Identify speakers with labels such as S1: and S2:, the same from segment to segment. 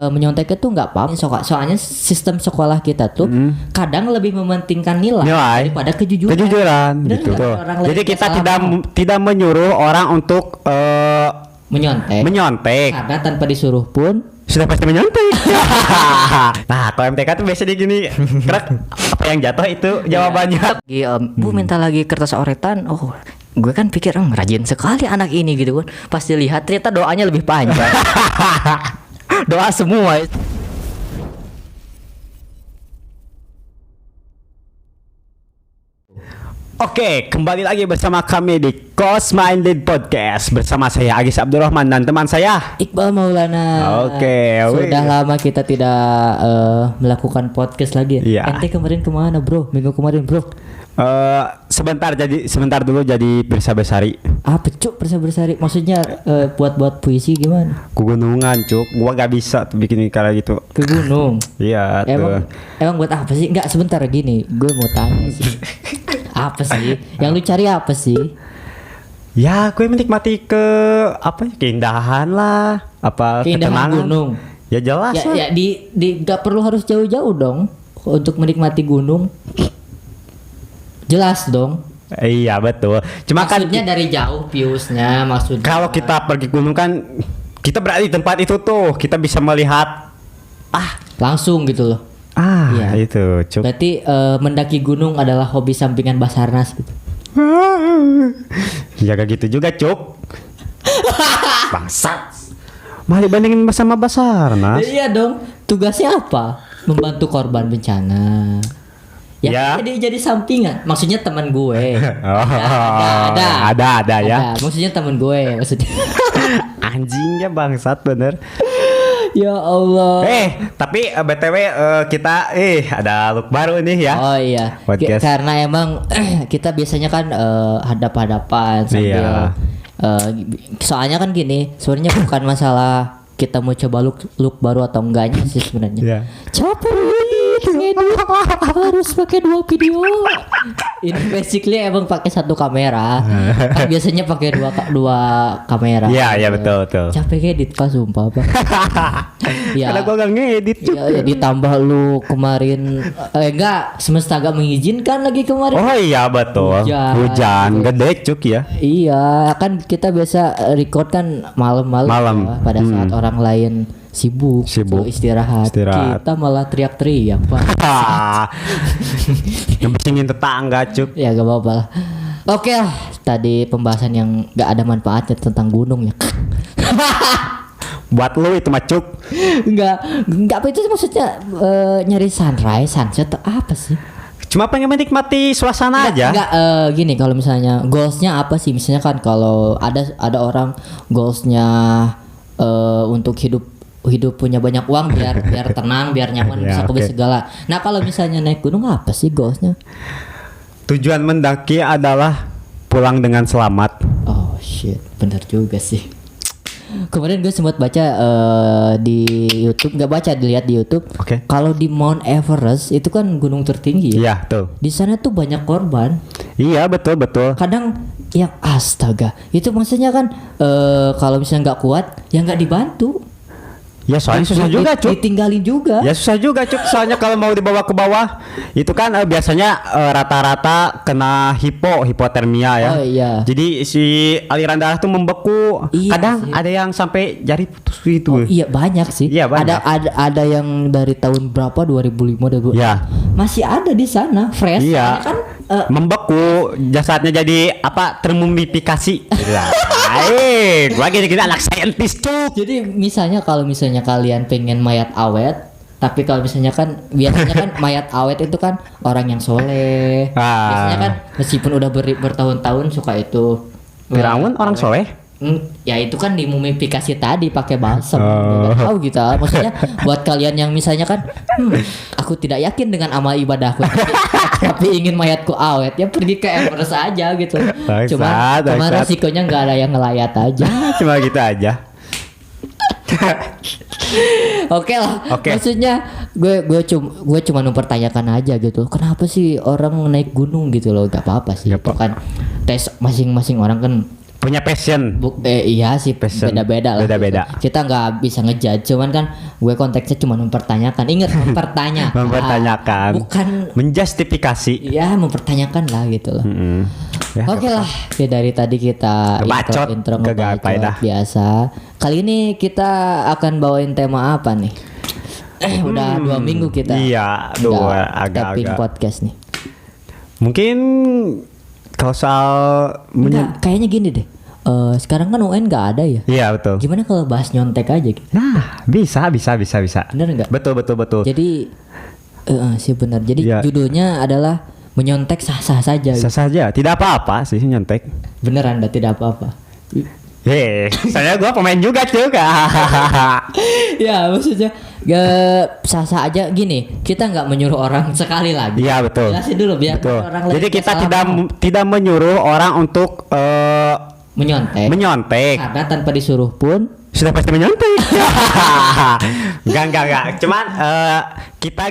S1: Menyontek itu nggak apa-apa. Soalnya sistem sekolah kita tuh kadang lebih mementingkan nilai daripada kejujuran.
S2: Bener gitu. Jadi kita tidak menyuruh orang untuk menyontek.
S1: Karena tanpa disuruh pun
S2: sudah pasti menyontek. Nah, kalau MTK tuh biasanya gini, apa yang jatuh itu jawabannya.
S1: Bu minta lagi kertas oretan. Oh, gue kan pikir rajin sekali anak ini gitu kan. Pas dilihat ternyata doanya lebih panjang. Doa semua.
S2: Oke, kembali lagi bersama kami di Close Minded Podcast bersama saya Agis Abdurrahman dan teman saya
S1: Iqbal Maulana.
S2: Oke,
S1: sudah lama kita tidak melakukan podcast lagi. Ente kemarin kemana bro? Minggu kemarin bro?
S2: Sebentar dulu jadi Pirsa Besari.
S1: Apa cuk Pirsa Besari? Maksudnya buat puisi gimana?
S2: Ke gunungan cuk, gua gak bisa tuh bikin kayak gitu.
S1: Ke gunung?
S2: Iya.
S1: Emang buat apa sih? Enggak, sebentar gini, gue mau tanya sih. Apa sih? Yang lu cari apa sih?
S2: Ya, gue menikmati keindahan lah,
S1: keindahan gunung.
S2: Ya jelas lah.
S1: Ya gak perlu harus jauh-jauh dong untuk menikmati gunung. Jelas dong.
S2: Iya betul. Cuma
S1: maksudnya dari jauh viewsnya maksudnya.
S2: Kalau kita pergi gunung kan kita berada di tempat itu tuh kita bisa melihat
S1: langsung gitu loh.
S2: Ya. Itu cuk.
S1: Berarti mendaki gunung adalah hobi sampingan Basarnas gitu.
S2: Ya gak gitu juga cuk. Bangsat. Malah dibandingin sama Basarnas.
S1: Iya dong. Tugasnya apa? Membantu korban bencana. Ya. Jadi sampingan. Maksudnya teman gue.
S2: Ada ya.
S1: Maksudnya teman gue maksudnya.
S2: Anjingnya bangsat bener.
S1: Ya Allah.
S2: Tapi BTW kita ada look baru nih ya.
S1: Oh iya. Karena emang kita biasanya kan hadap-hadapan sambil soalnya kan gini, sebenarnya bukan masalah kita mau coba look baru atau enggaknya sih sebenarnya. Capek harus pakai 2 video. Ini basically emang pakai 1 kamera. Kan biasanya pakai dua kamera.
S2: Iya betul.
S1: Capek edit Pak sumpah Pak.
S2: Ya. Karena gua gak ngedit juga.
S1: Ya, ditambah lu kemarin semesta gak mengizinkan lagi kemarin.
S2: Oh iya betul. Hujan gede cuk ya.
S1: Iya, kan kita biasa record kan malam-malam ya, pada saat orang lain sibuk. Istirahat. Kita malah teriak-teriak Pak.
S2: Ngebisingin tetangga cuk.
S1: Ya gak apa-apa lah. Oke lah, tadi pembahasan yang gak ada manfaatnya tentang gunung ya.
S2: Buat lu itu macuk.
S1: Enggak apa itu maksudnya nyari sunrise, sunset atau apa sih?
S2: Cuma pengen menikmati suasana aja.
S1: Enggak gini, kalau misalnya goalsnya apa sih? Misalnya kan kalau ada orang goalsnya untuk hidup punya banyak uang biar tenang, biar nyaman, bisa ke segala. Nah kalau misalnya naik gunung apa sih goalsnya?
S2: Tujuan mendaki adalah pulang dengan selamat.
S1: Oh shit, benar juga sih. Kemarin gue sempat baca di YouTube, dilihat di YouTube. Kalau di Mount Everest itu kan gunung tertinggi.
S2: Iya, tuh.
S1: Di sana tuh banyak korban.
S2: Iya, betul.
S1: Kadang yang astaga, itu maksudnya kan kalau misalnya nggak kuat, ya nggak dibantu.
S2: Ya soalnya susah juga cuk.
S1: Ditinggalin juga.
S2: Ya susah juga cuk. Soalnya kalau mau dibawa ke bawah itu kan biasanya rata-rata kena hipotermia ya.
S1: Oh iya.
S2: Jadi si aliran darah tuh membeku.
S1: Iya,
S2: kadang
S1: sih.
S2: ada yang sampai jari putus gitu.
S1: Oh, iya banyak sih.
S2: Iya, banyak.
S1: Ada yang dari tahun berapa 2005
S2: ya.
S1: Masih ada di sana fresh.
S2: Iya.
S1: Kan
S2: membeku jasadnya jadi termumifikasi. Gua gini-gini anak saintis cuk.
S1: Jadi kalau misalnya kalian pengen mayat awet, tapi kalau misalnya kan biasanya kan mayat awet itu kan orang yang soleh. Biasanya kan meskipun udah bertahun-tahun suka itu.
S2: Firaun orang soleh.
S1: Ya itu kan dimumifikasi tadi pakai balsam. Nggak tahu gitu. Maksudnya buat kalian yang misalnya kan aku tidak yakin dengan amal ibadahku tapi ingin mayatku awet, ya pergi ke Everest aja gitu. Cuma resikonya nggak ada yang ngelayat aja.
S2: Cuma gitu aja.
S1: Oke lah. Maksudnya gue cuma mempertanyakan aja gitu. Kenapa sih orang naik gunung gitu loh? Gak apa-apa sih. Itu kan tes masing-masing orang kan
S2: punya passion.
S1: Iya sih,
S2: Passion.
S1: beda-beda lah.
S2: Beda-beda.
S1: Gitu. Kita nggak bisa ngejudge, cuman kan gue konteksnya cuma mempertanyakan. Ingat mempertanyakan.
S2: Mempertanyakan.
S1: Bukan.
S2: Menjustifikasi.
S1: Ya mempertanyakan lah gitu loh.
S2: Ya,
S1: Oke lah, ya dari tadi kita
S2: Ngebacot,
S1: intro
S2: kagak
S1: ngebacot
S2: faedah.
S1: biasa. Kali ini kita akan bawain tema apa nih? Udah 2 minggu kita.
S2: Iya,
S1: nggak tapping
S2: agak-agak.
S1: podcast nih.
S2: Mungkin kalau soal
S1: Enggak, kayaknya gini deh. Sekarang kan UN nggak ada ya.
S2: Iya betul.
S1: Gimana kalau bahas nyontek aja gitu?
S2: Nah, bisa.
S1: Bener nggak?
S2: Betul.
S1: Jadi sih benar. Jadi
S2: Iya.
S1: judulnya adalah menyontek sah-sah saja.
S2: Bisa
S1: Gitu.
S2: saja, tidak apa-apa sih nyontek.
S1: Beneran, tidak apa-apa.
S2: Saya gua pemain juga.
S1: Ya maksudnya sah-sah aja gini. Kita nggak menyuruh orang sekali lagi.
S2: Iya betul.
S1: Jelasin dulu biar
S2: Betul.
S1: orang lain
S2: Jadi
S1: nggak
S2: kita
S1: salah paham.
S2: tidak menyuruh orang untuk
S1: menyontek.
S2: menyontek.
S1: Karena tanpa disuruh pun
S2: Sudah pasti menyontek. Enggak. Cuman kita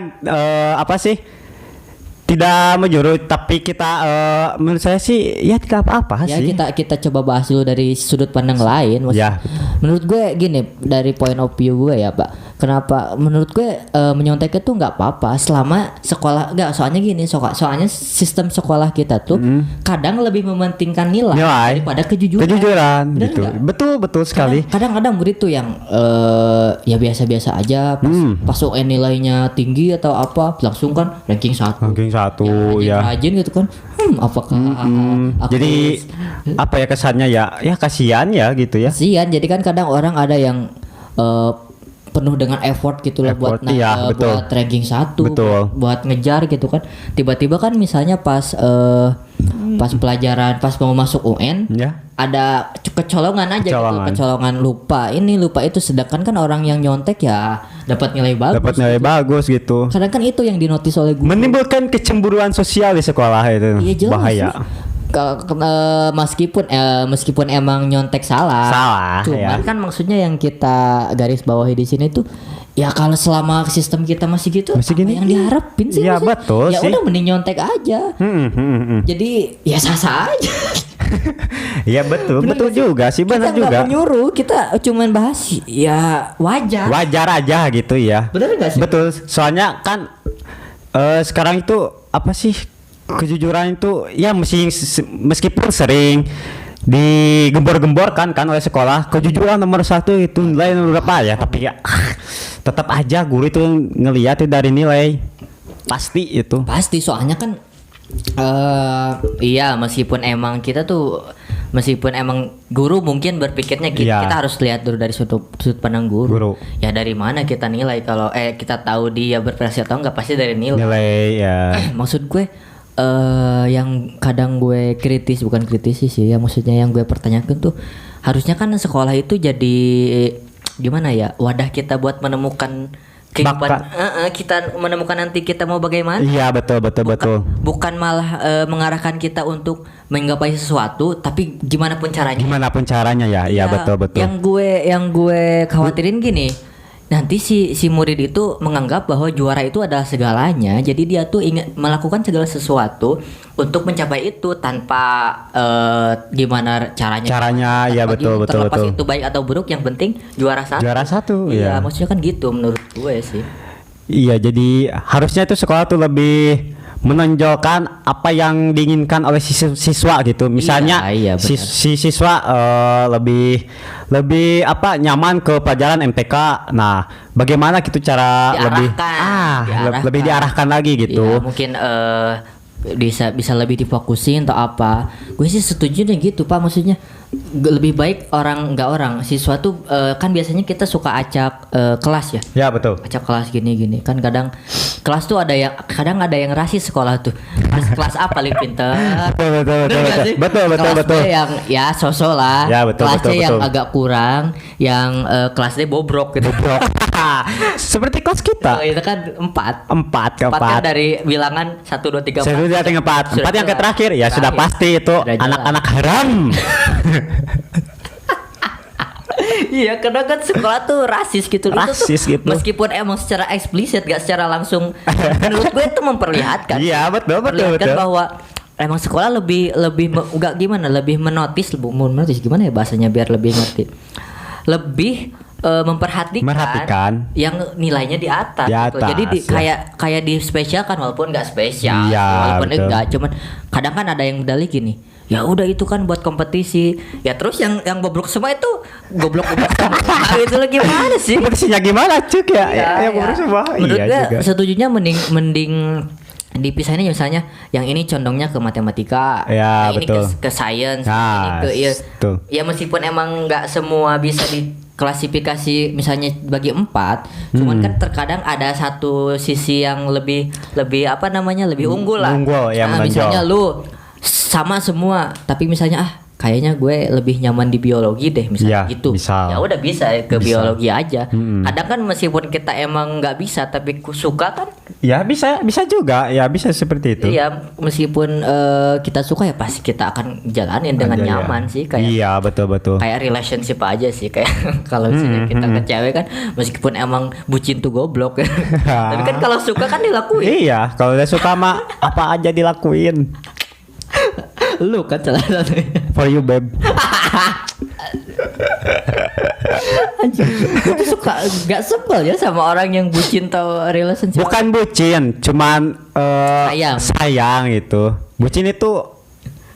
S2: apa sih? Tidak menyuruh, tapi kita menurut saya sih ya tidak apa-apa
S1: ya
S2: sih.
S1: kita coba bahas dulu dari sudut pandang lain.
S2: Ya.
S1: Menurut gue gini, dari point of view gue ya Pak, kenapa menurut gue menyontek itu nggak apa-apa selama sekolah nggak, soalnya gini, soalnya sistem sekolah kita tuh kadang lebih mementingkan nilai daripada kejujuran. Bener
S2: gitu.
S1: nggak?
S2: Betul sekali.
S1: Kadang-kadang murid tuh yang ya biasa-biasa aja pas UN nilainya tinggi atau apa langsung kan ranking 1.
S2: Ranking 1 ya.
S1: Rajin gitu kan. Apakah aku
S2: Jadi apa ya kesannya ya kasihan ya gitu ya.
S1: kasihan. Jadi kan kadang orang ada yang penuh dengan effort gitu loh buat
S2: iya, betul.
S1: buat ranking 1,
S2: Betul.
S1: buat ngejar gitu kan. Tiba-tiba kan misalnya pas pelajaran pas mau masuk UN
S2: Ya.
S1: ada kecolongan aja
S2: Kecolongan.
S1: gitu, kecolongan lupa itu, sedangkan kan orang yang nyontek ya dapat nilai bagus.
S2: Dapat nilai bagus gitu.
S1: Kadang kan itu yang dinotis oleh guru.
S2: Menimbulkan kecemburuan sosial di sekolah itu.
S1: Iya jelas
S2: Bahaya.
S1: sih. Meskipun emang nyontek salah. Cuman
S2: ya.
S1: kan maksudnya yang kita garis bawahi di sini tuh ya kalau selama sistem kita masih gitu
S2: Masih
S1: apa
S2: gini?
S1: yang diharapin sih?
S2: Iya,
S1: maksudnya?
S2: betul
S1: ya
S2: sih.
S1: udah mending nyontek aja. Jadi ya sah-sah aja.
S2: Iya betul
S1: Bener gak sih?
S2: juga sih, benar
S1: Kita
S2: juga.
S1: nggak menyuruh, kita cuman bahas ya wajar.
S2: Wajar aja gitu ya.
S1: Bener nggak sih?
S2: Betul. Soalnya kan sekarang itu apa sih, kejujuran itu ya meskipun sering digembor-gemborkan kan oleh sekolah, kejujuran nomor 1 itu nilai nomor berapa ya, tapi ya tetap aja guru itu ngelihat dari nilai pasti itu.
S1: Pasti, soalnya kan iya meskipun emang guru mungkin berpikirnya
S2: Iya.
S1: kita harus lihat dulu dari sudut pandang guru. Ya dari mana kita nilai kalau kita tahu dia berprestasi atau enggak, pasti dari nilai.
S2: Ya.
S1: Maksud gue yang kadang gue bukan kritisi sih ya, maksudnya yang gue pertanyakan tuh harusnya kan sekolah itu jadi gimana ya, wadah kita buat menemukan kehidupan, kita menemukan nanti kita mau bagaimana.
S2: Iya betul.
S1: Bukan malah mengarahkan kita untuk menggapai sesuatu, tapi gimana pun caranya.
S2: Gimana pun caranya ya. Iya betul.
S1: Yang gue khawatirin gini, nanti si murid itu menganggap bahwa juara itu adalah segalanya. Jadi dia tuh ingin melakukan segala sesuatu untuk mencapai itu tanpa gimana caranya. Ya betul. Terlepas itu baik atau buruk, yang penting juara 1.
S2: Juara 1
S1: Iya,
S2: ya.
S1: maksudnya kan gitu menurut gue sih.
S2: Iya, jadi harusnya itu sekolah tuh lebih menonjolkan apa yang diinginkan oleh siswa gitu. Misalnya
S1: Iya, benar.
S2: si siswa lebih apa nyaman ke pelajaran MTK. Nah, bagaimana gitu cara lebih diarahkan lagi gitu.
S1: Ya, mungkin bisa lebih difokusin atau apa. Gue sih setuju deh gitu Pak, maksudnya lebih baik siswa tuh kan biasanya kita suka acak kelas ya.
S2: Ya betul.
S1: Acak kelas gini kan kadang kelas tuh ada yang rasis sekolah tuh. Kelas apa paling pinter?
S2: Betul.
S1: Kelas B yang ya sosok lah.
S2: Ya, betul,
S1: kelas C
S2: betul,
S1: yang
S2: betul.
S1: agak kurang, yang kelas D bobrok gitu.
S2: Seperti kelas kita.
S1: Itu kan 4
S2: 4
S1: kan dari bilangan 1 2 3 4.
S2: 4 yang ke terakhir ya sudah pasti itu
S1: Sudah jelas.
S2: anak-anak haram.
S1: Iya, karena kan sekolah tuh rasis gitu.
S2: Rasis
S1: itu tuh,
S2: gitu.
S1: Meskipun emang secara eksplisit, gak secara langsung, menurut gue itu memperlihatkan.
S2: Iya, betul.
S1: Bahwa emang sekolah enggak gimana, lebih menotis gimana ya bahasanya biar lebih ngerti. Lebih memperhatikan yang nilainya di atas, gitu. Jadi kayak di spesial kan walaupun nggak spesial, walaupun enggak, cuman kadang kan ada yang medali gini. Ya udah itu kan buat kompetisi. Ya terus yang goblok semua itu goblok semua. Itu lagi gimana sih?
S2: Kompetisinya gimana cuk ya? Yang goblok semua.
S1: Menurut gue setujunya mending dipisahin aja, misalnya yang ini condongnya ke matematika,
S2: ya,
S1: ini ke science, ini ke ya meskipun emang nggak semua bisa diklasifikasi misalnya bagi 4, cuman kan terkadang ada satu sisi yang lebih apa namanya lebih unggul lah. Misalnya lu sama semua, tapi misalnya kayaknya gue lebih nyaman di biologi deh misalnya gitu. Ya udah bisa ke biologi aja. Kadang kan meskipun kita emang nggak bisa tapi suka kan?
S2: Ya bisa juga, ya bisa seperti itu.
S1: Iya, meskipun kita suka ya pasti kita akan jalanin dengan nyaman sih kayak.
S2: Iya, betul.
S1: Kayak relationship aja sih kayak kalau misalnya kita ke cewek kan meskipun emang bucin tuh goblok. Tapi kan kalau suka kan dilakuin.
S2: Iya, kalau udah suka mah apa aja dilakuin.
S1: Lu kan salah satunya.
S2: For you babe.
S1: Anjir, gue tuh suka gak sebel ya sama orang yang bucin atau relationship.
S2: Bukan bucin, cuman sayang itu. Bucin itu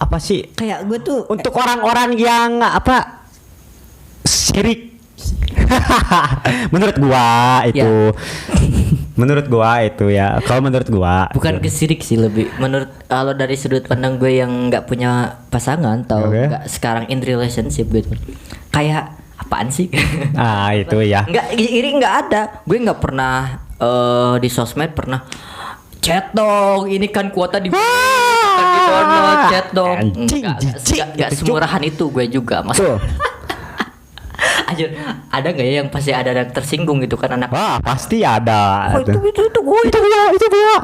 S2: apa sih?
S1: Kayak gue tuh
S2: untuk orang-orang yang apa sirik. Menurut gua itu. Menurut gua itu ya. Kalau menurut gua
S1: bukan kesirik sih, lebih menurut kalau dari sudut pandang gue yang nggak punya pasangan atau nggak sekarang in relationship gitu. Kayak apaan sih?
S2: Itu ya.
S1: Nggak, iri nggak ada. Gue nggak pernah di sosmed pernah chat dong. Ini kan kuota di download chat dong. Nggak semurahan itu gue juga mas. Anjir, ada nggak ya yang pasti ada yang tersinggung gitu kan anak?
S2: Pasti ada.
S1: Itu gue.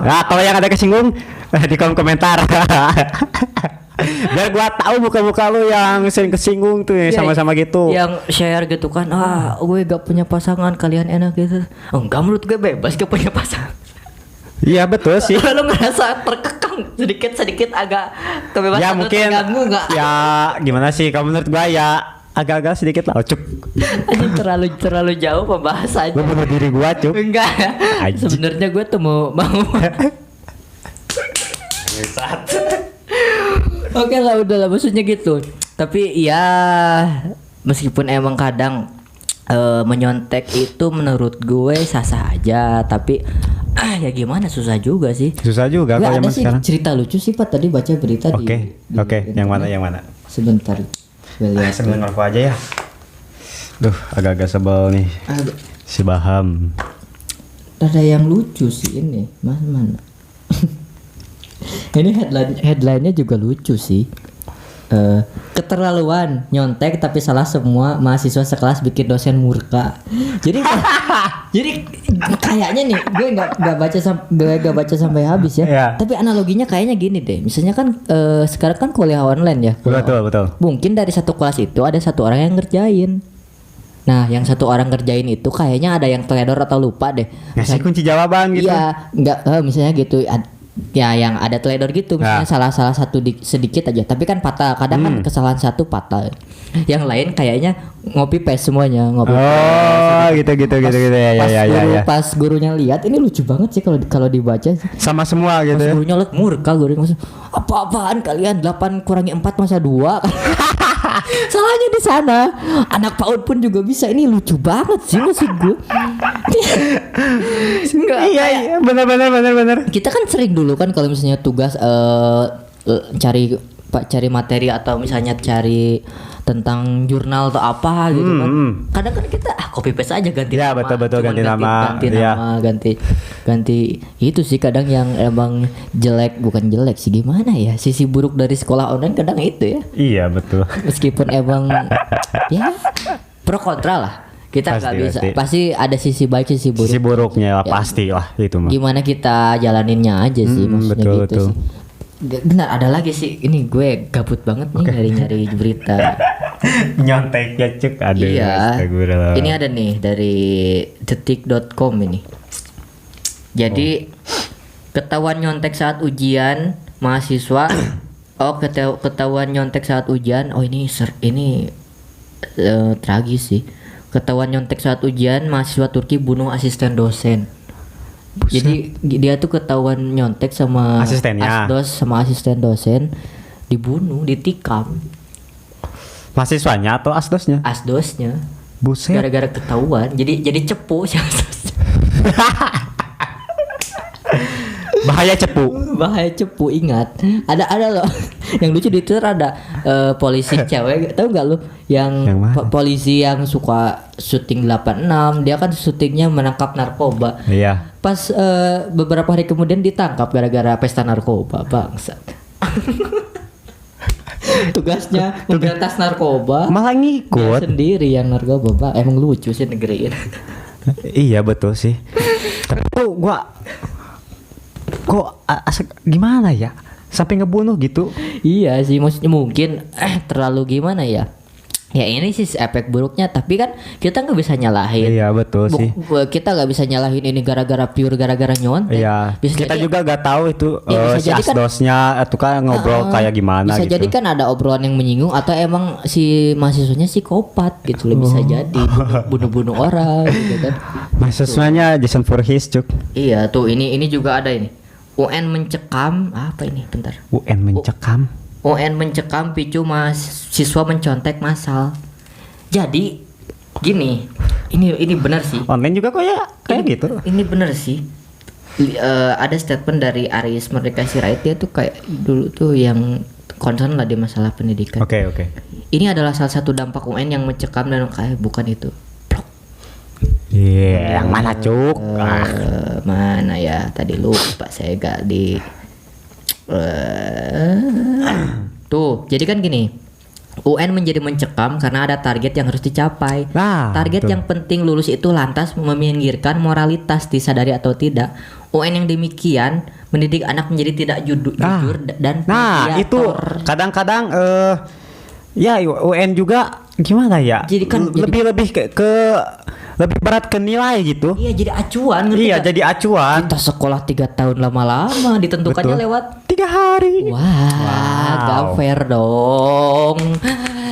S2: Nah, kalau yang ada kesinggung di kolom komentar. Biar gua tahu muka-muka lu yang sering kesinggung tuh sama-sama gitu.
S1: Yang share gitu kan, gue gak punya pasangan, kalian enak gitu. Enggak, menurut gue bebas gak punya pasangan.
S2: Iya betul sih.
S1: Lu ngerasa terkekang sedikit agak kebebasan
S2: ya, mungkin
S1: terganggu nggak?
S2: Ya gimana sih kalau menurut gua ya agak-agak sedikit lah cuk.
S1: terlalu jauh pembahasannya.
S2: Gue bunuh diri gua cuk.
S1: Enggak. Sebenarnya gue tuh mau Oke lah, udah lah, maksudnya gitu. Tapi ya meskipun emang kadang menyontek itu menurut gue sah-sah aja, tapi ya gimana, susah juga sih.
S2: Susah juga kalau
S1: ada sih sekarang. Cerita lucu sih Pak, tadi baca berita di
S2: yang mana?
S1: Sebentar.
S2: Sambil ngerokok aja ya. Duh, agak-agak sebel nih. Si Baham.
S1: Ada yang lucu sih ini. Mana? Ini headline-nya juga lucu sih. Keterlaluan, nyontek tapi salah semua mahasiswa sekelas bikin dosen murka. Jadi kayaknya nih gue nggak baca sampai habis ya. Tapi analoginya kayaknya gini deh. Misalnya kan sekarang kan kuliah online ya.
S2: Betul.
S1: Mungkin dari satu kelas itu ada satu orang yang ngerjain. Nah, yang satu orang ngerjain itu kayaknya ada yang teledor atau lupa deh.
S2: Ngasih kunci jawaban gitu.
S1: Iya, misalnya gitu. Ya yang ada teledor gitu, misalnya salah satu sedikit aja, tapi kan patah. Kadang kan kesalahan satu patah, yang lain kayaknya ngopi paste semuanya,
S2: gitu ya.
S1: Pas gurunya lihat, ini lucu banget sih kalau dibaca
S2: sama semua gitu.
S1: Pas gurunya lihat murka, gurunya maksud apa-apaan kalian 8 kurangi 4 masa 2. Salahnya di sana. Anak PAUD pun juga bisa. Ini lucu banget sih maksud gue.
S2: Iya, benar.
S1: Kita kan sering dulu kan kalau misalnya tugas cari materi atau misalnya cari tentang jurnal atau apa gitu kan. Kadang kan kita copy paste aja ganti
S2: nama.
S1: Ya
S2: betul ganti nama,
S1: ganti itu sih kadang yang emang bukan jelek sih, gimana ya, sisi buruk dari sekolah online kadang itu ya.
S2: Iya betul.
S1: Meskipun emang ya pro kontra lah. Kita nggak bisa, pasti ada sisi baik sisi buruk.
S2: Sisi buruknya ya, pasti lah itu mah.
S1: Gimana kita jalaninnya aja sih, maksudnya betul. Sih. Benar, ada lagi sih. Ini gue gabut banget nih nyari berita.
S2: Nyontek ya cuk. Aduh.
S1: Iya. Ini ada nih dari detik.com ini. Jadi ketahuan nyontek saat ujian, mahasiswa Oh, ketahuan nyontek saat ujian. Oh, ini tragis sih. Ketahuan nyontek saat ujian, mahasiswa Turki bunuh asisten dosen.
S2: Buset.
S1: Jadi dia tuh ketahuan nyontek sama
S2: Asistennya.
S1: asisten dosen, dibunuh, ditikam
S2: Mahasiswanya atau asdosnya?
S1: asdosnya
S2: Buset.
S1: gara-gara ketahuan. Jadi cepu sih.
S2: Bahaya cepu.
S1: Bahaya cepu, ingat. Ada loh. Yang lucu di Twitter ada polisi cewek, tahu nggak lu? Yang
S2: mana?
S1: Polisi yang suka syuting 86, dia kan syutingnya menangkap narkoba.
S2: Iya.
S1: Pas beberapa hari kemudian ditangkap gara-gara pesta narkoba, bangsat. Tugasnya memberantas narkoba.
S2: Malah
S1: Dia
S2: ngikut.
S1: sendiri yang narkoba, Pak. Emang lucu sih negeri ini.
S2: Iya betul sih. Tapi tuh gua kok gimana ya? Sampai ngebunuh gitu.
S1: Iya sih, maksudnya mungkin terlalu gimana ya? Ya ini sih efek buruknya, tapi kan kita nggak bisa nyalahin.
S2: Iya betul sih.
S1: Kita nggak bisa nyalahin ini gara-gara nyontek.
S2: Iya.
S1: Bisa
S2: Kita
S1: jadi,
S2: juga gak tahu itu
S1: Ya, bisa
S2: si
S1: jadi kan-
S2: asdosnya itu kan ngobrol kayak gimana
S1: bisa
S2: gitu.
S1: jadi kan ada obrolan yang menyinggung atau emang si mahasiswanya psikopat gitu loh, bisa jadi bunuh-bunuh orang gitu kan.
S2: Mahasiswanya Jason Voorhees cuk.
S1: Iya tuh, ini juga ada ini. UN mencekam apa ini? Bentar.
S2: UN mencekam.
S1: UN mencekam picu mahasiswa mencontek massal. Jadi gini, ini benar sih.
S2: Online juga kayak gitu.
S1: Ini benar sih. Ada statement dari Aris Merdeka Sirait, dia tuh kayak dulu tuh yang concern lah di masalah pendidikan.
S2: Oke.
S1: Ini adalah salah satu dampak UN yang mencekam dan kayak bukan itu.
S2: Iya, yang mana cuk?
S1: Mana ya? Tadi lupa saya gak di tuh, jadi kan gini. UN menjadi mencekam karena ada target yang harus dicapai.
S2: Nah,
S1: Target
S2: betul.
S1: yang penting lulus itu lantas meminggirkan moralitas, disadari atau tidak. UN yang demikian mendidik anak menjadi tidak jujur dan
S2: Nah, itu
S1: mediator.
S2: kadang-kadang ya UN juga gimana ya?
S1: Jadi kan
S2: lebih ke lebih berat ke nilai gitu.
S1: Iya, jadi acuan, ngerti
S2: Iya,
S1: nggak?
S2: jadi acuan.
S1: Kita sekolah 3 tahun lama-lama ditentukannya
S2: Betul.
S1: lewat
S2: 3 hari.
S1: Wah, gak fair dong.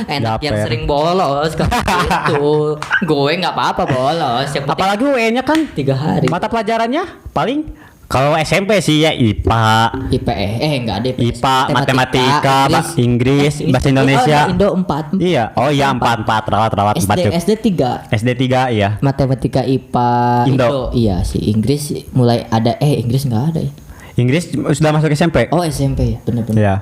S1: Enak
S2: Gak
S1: yang
S2: fair.
S1: sering bolos kan gitu. Gue nggak apa-apa bolos. Yang penting
S2: Apalagi UN-nya kan
S1: 3 hari.
S2: mata pelajarannya paling kalau SMP sih ya IPA,
S1: Enggak ada IPS.
S2: IPA, matematika, Inggris, bahasa Indonesia.
S1: Indo 4.
S2: Iya, oh iya 4 rawat 4 cuk.
S1: SD 3.
S2: SD 3 iya.
S1: Matematika, IPA,
S2: Indo.
S1: Iya sih. Inggris mulai ada. Inggris nggak ada ya.
S2: Inggris sudah masuk SMP.
S1: Oh, SMP ya, benar-benar.
S2: Iya.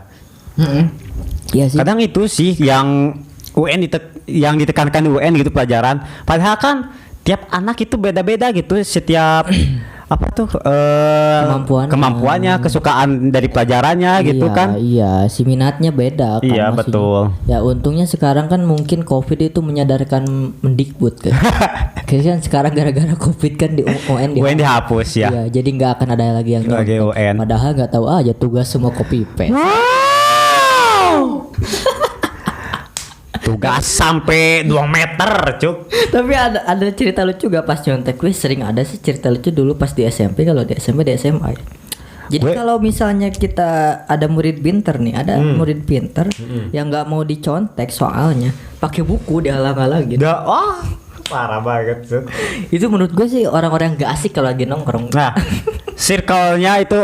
S1: Iya sih.
S2: Kadang itu sih yang UN yang ditekankan di UN gitu pelajaran. Padahal kan tiap anak itu beda-beda gitu setiap apa tuh kemampuannya, kesukaan dari pelajarannya gitu kan.
S1: Iya, si minatnya beda kan.
S2: Iya,
S1: maksudnya.
S2: betul.
S1: Ya untungnya sekarang kan mungkin COVID itu menyadarkan Mendikbud kan. Kayaknya kan sekarang gara-gara COVID kan di UN
S2: dihapus ya.
S1: Iya, jadi nggak akan ada lagi yang
S2: Lagi
S1: nyontek.
S2: UN.
S1: Padahal nggak tahu aja tugas semua copy paste.
S2: Wow. Tugas sampai 2 meter, cuk.
S1: Tapi ada cerita lucu gak pas nyontek? Gue sering ada sih cerita lucu dulu pas di SMP, kalau di SMP di SMA ya. Jadi kalau misalnya kita ada murid pinter nih, ada murid pinter yang nggak mau dicontek soalnya pakai buku dihalang-halang gitu.
S2: Parah banget, cuk.
S1: Itu menurut gue sih orang-orang yang gak asik kalau lagi nongkrong.
S2: Nah, circle-nya itu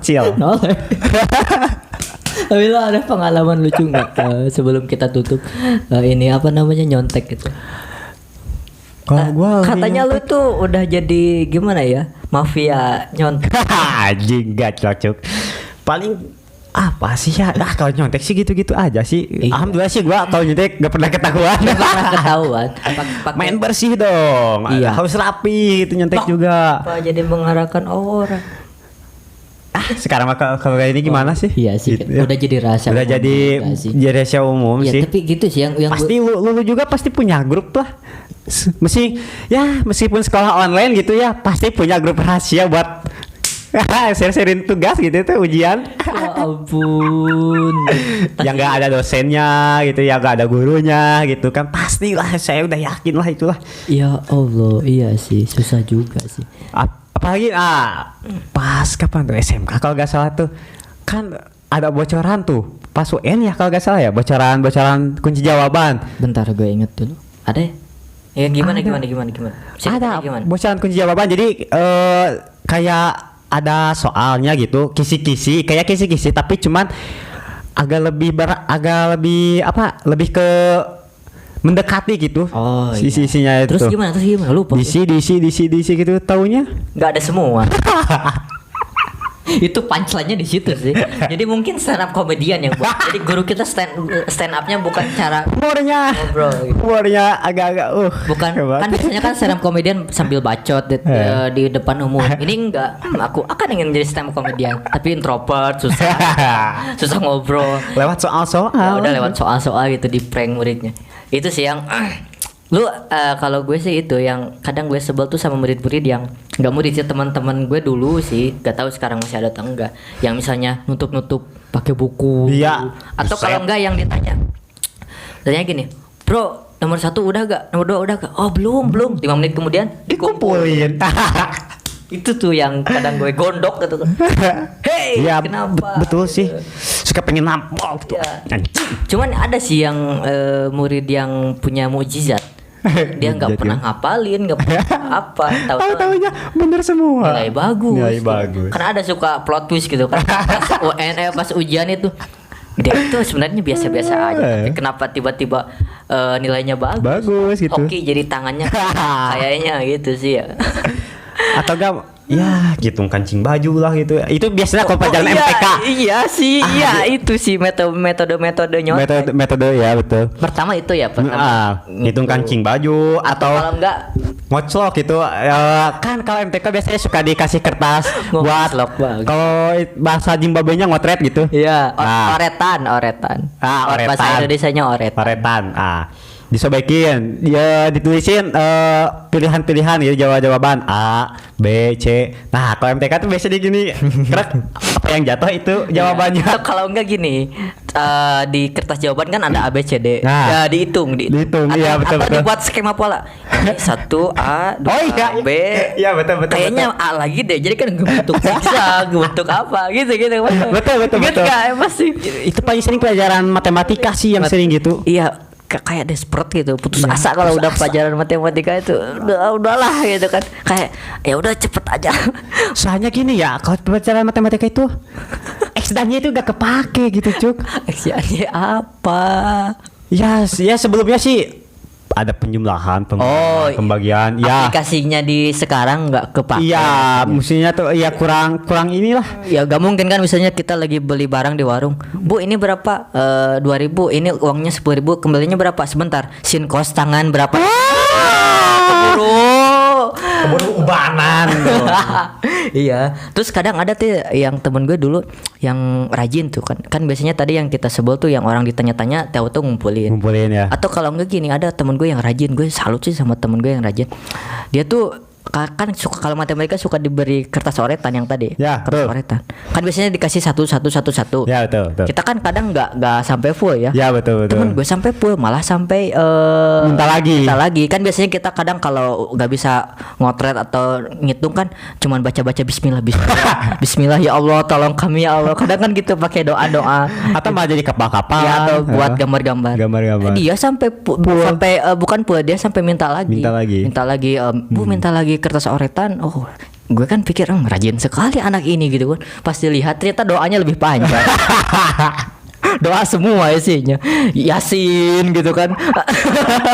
S2: chill.
S1: No. Tapi lo ada pengalaman lucu nggak sebelum kita tutup ini apa namanya nyontek gitu?
S2: Kalau gua
S1: Katanya lu tuh udah jadi gimana ya, mafia nyontek.
S2: anjing gak cocok. Paling apa sih ya? Kalau nyontek sih gitu-gitu aja sih.
S1: Iya.
S2: Alhamdulillah sih gua kalau nyontek gak pernah ketahuan.
S1: Pernah ketahuan.
S2: Main bersih dong.
S1: Iya.
S2: Harus rapi itu nyontek juga.
S1: Apa jadi mengarahkan orang?
S2: Sekarang mah kalau kayak ini gimana sih?
S1: Iya sih,
S2: Gitu ya.
S1: udah jadi rahasia.
S2: Udah
S1: umum
S2: jadi
S1: juga sih.
S2: rahasia umum
S1: Ya,
S2: sih.
S1: tapi gitu sih yang
S2: Pasti lu juga pasti punya grup lah. Meskipun sekolah online gitu ya, pasti punya grup rahasia buat share-sharein tugas gitu tuh ujian.
S1: Ya ampun.
S2: Yang nggak ada dosennya gitu, yang nggak ada gurunya gitu kan, pastilah saya udah yakin lah itulah.
S1: Ya Allah, iya sih, susah juga sih.
S2: Apalagi pas kapan tuh SMK kalau nggak salah tuh kan ada bocoran tuh pas UN ya kalau gak salah ya, bocoran kunci jawaban.
S1: Bentar gue inget dulu. Ada ya? Ya gimana
S2: Ada.
S1: gimana?
S2: Ada
S1: Gimana?
S2: bocoran kunci jawaban. Jadi kayak ada soalnya gitu, kisi-kisi tapi cuman agak lebih apa? Lebih ke mendekati gitu.
S1: Oh, iya.
S2: Sisi-sisinya itu.
S1: Terus gimana? Lupa.
S2: Diisi gitu taunya.
S1: Nggak ada semua. Itu punchline-nya di situ sih. Jadi mungkin stand up komedian yang buat. Jadi guru kita stand up-nya bukan cara ngobrol gitu.
S2: Humornya agak-agak
S1: Bukan
S2: hebat.
S1: kan biasanya kan stand up komedian sambil bacot di depan umum. Ini enggak. Aku akan ingin jadi stand up komedian, tapi introvert, susah ngobrol.
S2: Lewat soal-soal.
S1: Ya udah lewat soal-soal gitu di prank muridnya. Itu sih yang lu kalau gue sih itu yang kadang gue sebel tuh sama murid-murid yang nggak murid sih, teman-teman gue dulu sih, gak tahu sekarang masih ada atau enggak, yang misalnya nutup pakai buku.
S2: Iya.
S1: Atau kalau enggak yang ditanya gini, bro nomor 1 udah gak, nomor 2 udah gak, oh belum 5 menit kemudian
S2: Dikumpulin.
S1: itu tuh yang kadang gue gondok gitu. Hey,
S2: Iya,
S1: kenapa?
S2: betul sih. Suka pengen nampol gitu.
S1: Iya.
S2: Anjing.
S1: Cuman ada sih yang murid yang punya mukjizat. Dia nggak
S2: Mukjizat
S1: pernah
S2: ya?
S1: ngapalin, nggak pernah apa.
S2: Tahu-taunya bener semua.
S1: Nilai bagus.
S2: Nilai bagus.
S1: Karena ada suka plot twist gitu kan. Pas UN pas ujian itu dia itu sebenarnya biasa-biasa aja, tapi kenapa tiba-tiba nilainya bagus?
S2: Bagus gitu.
S1: Oke, jadi tangannya kayaknya gitu sih ya.
S2: Atau enggak ya gitu kancing baju lah gitu. Itu biasanya kalau pelajaran
S1: iya,
S2: MTK.
S1: Iya sih, iya itu sih metode nyontek.
S2: Metode ya betul.
S1: Pertama itu ya, pertama.
S2: Ngitung kancing baju atau
S1: Kalau enggak
S2: ngoclok gitu. Kan kalau MTK biasanya suka dikasih kertas buat
S1: Ngoclok banget.
S2: kalau bahasa Zimbabwe-nya ngotret gitu.
S1: iya,
S2: Nah.
S1: oretan.
S2: Oretan.
S1: Bahasa Indonesianya oretan.
S2: Paretan. Disobekin, ya ditulisin pilihan-pilihan gitu, jawaban A, B, C. Nah, kalau MTK tuh biasanya gini, krek, apa yang jatuh itu jawabannya.
S1: Atau kalau enggak gini, di kertas jawaban kan ada A B C D.
S2: Nah.
S1: Ya dihitung.
S2: Dihitung, iya, betul,
S1: atau
S2: betul.
S1: dibuat skema pola. Ini 1 A, 2
S2: Oh, iya.
S1: B.
S2: Iya, betul.
S1: Kayaknya A lagi deh. Jadi kan bentuk zigzag, bentuk apa gitu.
S2: Betul.
S1: Gitu kan pasti.
S2: Itu paling sering pelajaran matematika sih yang sering gitu.
S1: Iya, kayak desperate gitu, putus asa kalau udah pelajaran matematika itu udahlah gitu kan, kayak ya udah cepet aja.
S2: Soalnya gini ya, kalau pelajaran matematika itu X dan Y itu gak kepake gitu, Cuk.
S1: Aksiannya apa?
S2: Ya sebelumnya sih ada penjumlahan, pembagian. Ya.
S1: Aplikasinya di sekarang nggak kepake.
S2: Iya, mestinya tuh ya kurang inilah.
S1: Ya gak mungkin kan, misalnya kita lagi beli barang di warung, Bu ini berapa? 2.000, ini uangnya 10.000, kembalinya berapa? Sebentar, sin kos tangan berapa?
S2: Keburu ubanan.
S1: Iya. Terus kadang ada tuh yang temen gue dulu yang rajin tuh kan biasanya tadi yang kita sebut tuh yang orang ditanya-tanya tahu tuh ngumpulin
S2: ya.
S1: Atau kalau enggak gini, ada temen gue yang rajin, gue salut sih sama temen gue yang rajin. Dia tuh kan suka, kalau matematika suka diberi kertas oretan yang tadi.
S2: Ya,
S1: kertas
S2: betul.
S1: oretan. Kan biasanya dikasih satu.
S2: Ya, betul.
S1: Kita kan kadang nggak sampai full ya.
S2: Ya, betul.
S1: Temen gue sampai full, malah sampai
S2: Minta lagi.
S1: Kan biasanya kita kadang kalau nggak bisa ngotret atau ngitung kan cuman baca Bismillah Bismillah ya Allah tolong kami ya Allah. Kadang kan gitu pakai doa
S2: Atau malah jadi kapal-kapal
S1: ya, atau buat gambar-gambar. Dia sampai bukan full, dia sampai minta lagi. Bu minta lagi kertas oretan. Oh, gue kan pikir rajin sekali anak ini gitu kan. Pas dilihat ternyata doanya lebih panjang. Doa semua isinya Yasin gitu kan.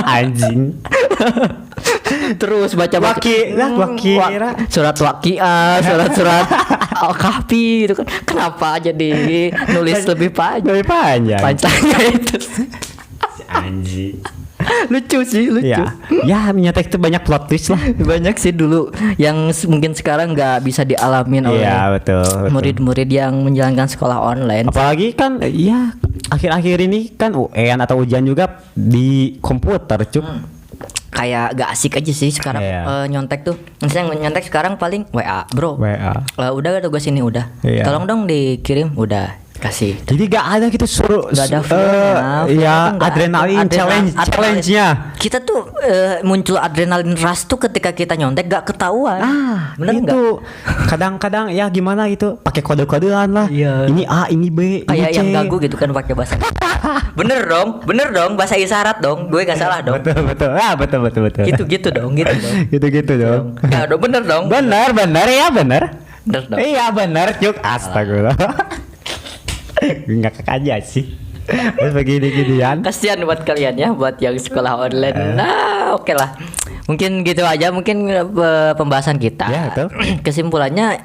S2: Anjing.
S1: Terus baca surat waqiah, surat Al-Kahfi gitu kan. Kenapa jadi nulis lebih panjang? Panjangnya itu.
S2: Anjing.
S1: Lucu.
S2: Ya nyata itu banyak plot twist lah.
S1: Banyak sih dulu yang mungkin sekarang nggak bisa dialamin oleh
S2: betul.
S1: murid-murid yang menjalankan sekolah online.
S2: Apalagi kan ya akhir-akhir ini kan UN atau ujian juga di komputer, Cuk.
S1: Kayak gak asik aja sih sekarang. Nyontek tuh. Misalnya nyontek sekarang paling WA, bro.
S2: WA.
S1: Udah tugas ini udah.
S2: Iya.
S1: Tolong dong dikirim, udah. kasih.
S2: Jadi gak ada gitu suruh
S1: Gak ada flow-nya.
S2: ya
S1: Nggak
S2: adrenalin
S1: ada.
S2: challenge-nya.
S1: Kita tuh muncul adrenalin rush tuh ketika kita nyontek gak ketahuan. Bener nggak?
S2: itu kadang-kadang ya gimana gitu pakai kode-kodean lah.
S1: Iya.
S2: Ini A, ini B,
S1: Kayak
S2: ini C.
S1: yang gagu gitu kan pakai bahasa. Bener dong bahasa isyarat dong. Gue gak salah dong.
S2: Betul. Ah, betul.
S1: Gitu dong.
S2: Gitu dong.
S1: Ya dong bener dong.
S2: Bener ya bener.
S1: Bener dong.
S2: Iya bener Cuk. Astagfirullah. Ngakak aja sih. Terus begini-ginian.
S1: Kasihan buat kalian ya, buat yang sekolah online. Nah, oke lah. Mungkin gitu aja mungkin pembahasan kita.
S2: Ya, betul.
S1: Kesimpulannya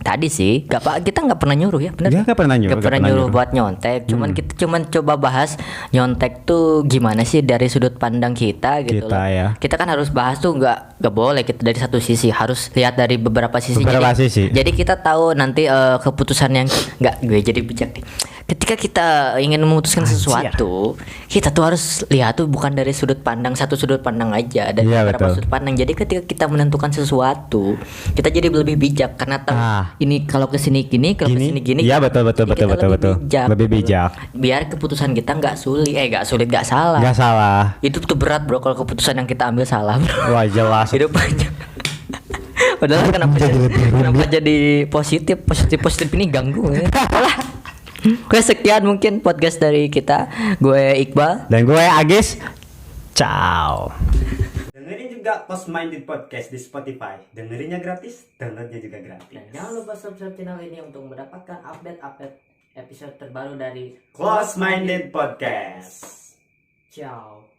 S1: tadi sih, kita nggak pernah nyuruh ya, benar?
S2: Ya, nggak pernah nyuruh,
S1: Nggak pernah nyuruh buat nyontek. Kita cuman coba bahas nyontek tuh gimana sih dari sudut pandang kita gitu
S2: Kita,
S1: loh.
S2: ya.
S1: Kita kan harus bahas tuh nggak boleh kita dari satu sisi, harus lihat dari beberapa sisi.
S2: Sisi.
S1: Jadi kita tahu nanti keputusan yang nggak gue jadi bijak nih. Ketika kita ingin memutuskan sesuatu, kita tuh harus lihat tuh bukan dari satu sudut pandang aja, dari
S2: Iya,
S1: beberapa
S2: betul.
S1: sudut pandang. Jadi ketika kita menentukan sesuatu, kita jadi lebih bijak karena tahu ini kalau kesini gini, kalau kesini gini.
S2: Iya betul.
S1: Jadi kita
S2: Lebih bijak.
S1: Biar keputusan kita nggak sulit, nggak salah.
S2: Nggak salah.
S1: Itu tuh berat bro kalau keputusan yang kita ambil salah bro.
S2: Wah jelas.
S1: Hidup panjang. Padahal kenapa jadi positif ini ganggu ya. Alah. Oke sekian mungkin podcast dari kita. Gue Iqbal
S2: dan gue Agis. Ciao. Dengerin juga Close Minded Podcast di Spotify. Dengerinnya gratis, downloadnya juga gratis.
S1: Dan jangan lupa subscribe channel ini untuk mendapatkan update episode terbaru dari
S2: Close Minded Podcast.
S1: Ciao.